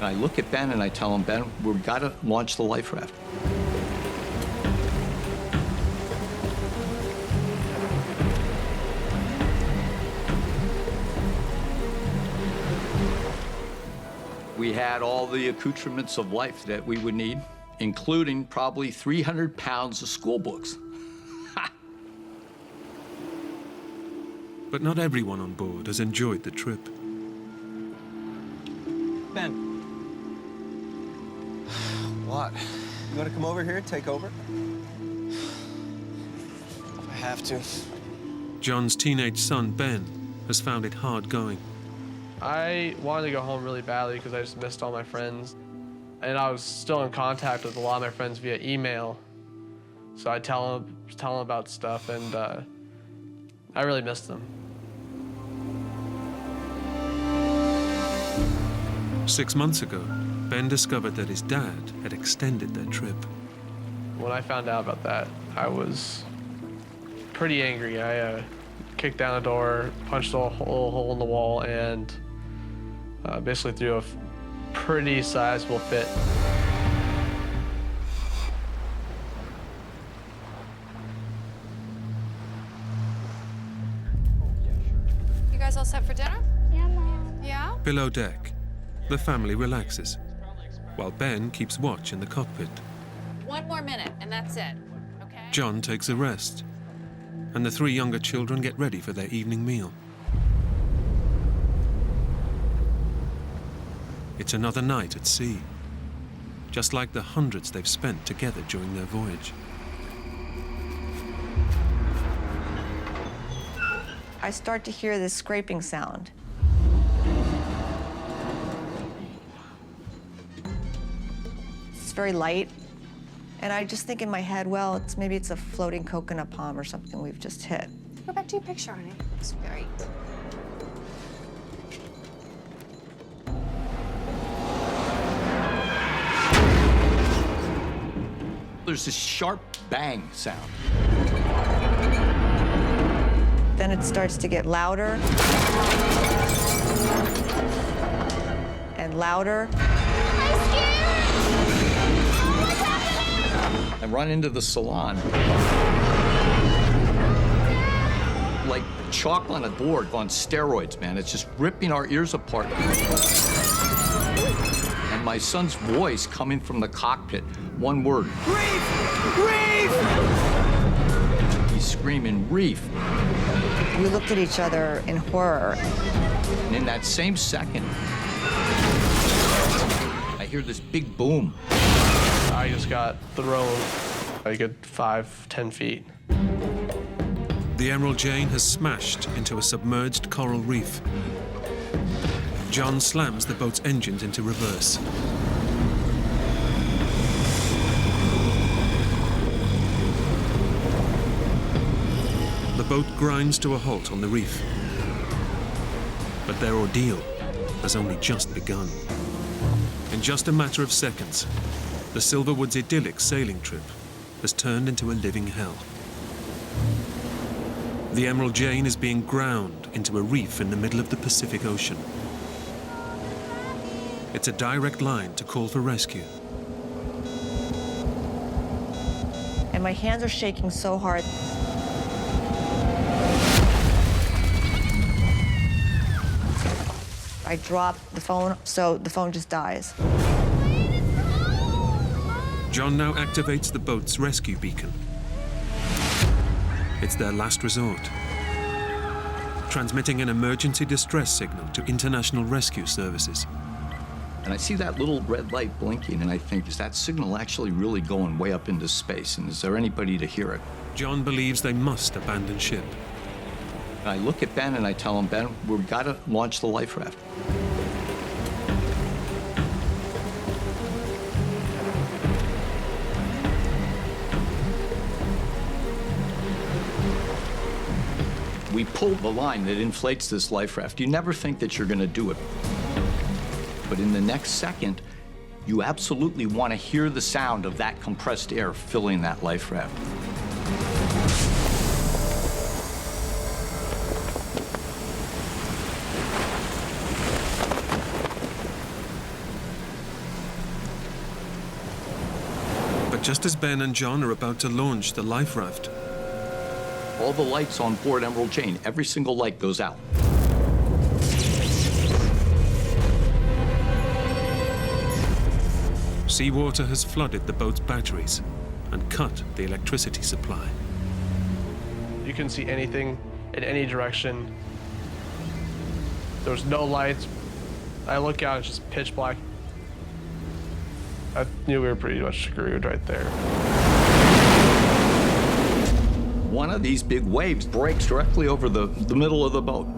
And I look at Ben and I tell him, Ben, we've got to launch the life raft. We had all the accoutrements of life that we would need, including probably 300 pounds of school books. But not everyone on board has enjoyed the trip. Ben. What? You want to come over here, take over? I have to. John's teenage son, Ben, has found it hard going. I wanted to go home really badly because I just missed all my friends. And I was still in contact with a lot of my friends via email. So I tell them about stuff, and I really missed them. 6 months ago, Ben discovered that his dad had extended their trip. When I found out about that, I was pretty angry. I kicked down the door, punched a little hole in the wall, and basically threw a pretty sizable fit. You guys all set for dinner? Yeah, Mom. Yeah? Below deck, the family relaxes, while Ben keeps watch in the cockpit. 1 more minute, and that's it, okay? John takes a rest, and the 3 younger children get ready for their evening meal. It's another night at sea, just like the hundreds they've spent together during their voyage. I start to hear this scraping sound. It's very light, and I just think in my head, well, maybe it's a floating coconut palm or something we've just hit. Go back to your picture, honey. It's great. There's this sharp bang sound. Then it starts to get louder and louder. I run into the salon. Like chalk on a board on steroids, man. It's just ripping our ears apart. And my son's voice coming from the cockpit, one word. Reef! Reef! He's screaming, reef. We looked at each other in horror. And in that same second, I hear this big boom. I just got thrown a good 5-10 feet. The Emerald Jane has smashed into a submerged coral reef. John slams the boat's engines into reverse. The boat grinds to a halt on the reef. But their ordeal has only just begun. In just a matter of seconds, the Silverwood's idyllic sailing trip has turned into a living hell. The Emerald Jane is being ground into a reef in the middle of the Pacific Ocean. It's a direct line to call for rescue. And my hands are shaking so hard. I drop the phone, so the phone just dies. John now activates the boat's rescue beacon. It's their last resort, transmitting an emergency distress signal to international rescue services. And I see that little red light blinking, and I think, is that signal actually really going way up into space? And is there anybody to hear it? John believes they must abandon ship. And I look at Ben and I tell him, Ben, we've got to launch the life raft. We pull the line that inflates this life raft. You never think that you're going to do it. But in the next second, you absolutely want to hear the sound of that compressed air filling that life raft. Just as Ben and John are about to launch the life raft, All the lights on board Emerald Chain, every single light goes out. seawater has flooded the boat's batteries and cut the electricity supply. You can see anything in any direction. There's no lights. I look out, it's just pitch black. I knew we were pretty much screwed right there. One of these big waves breaks directly over the middle of the boat.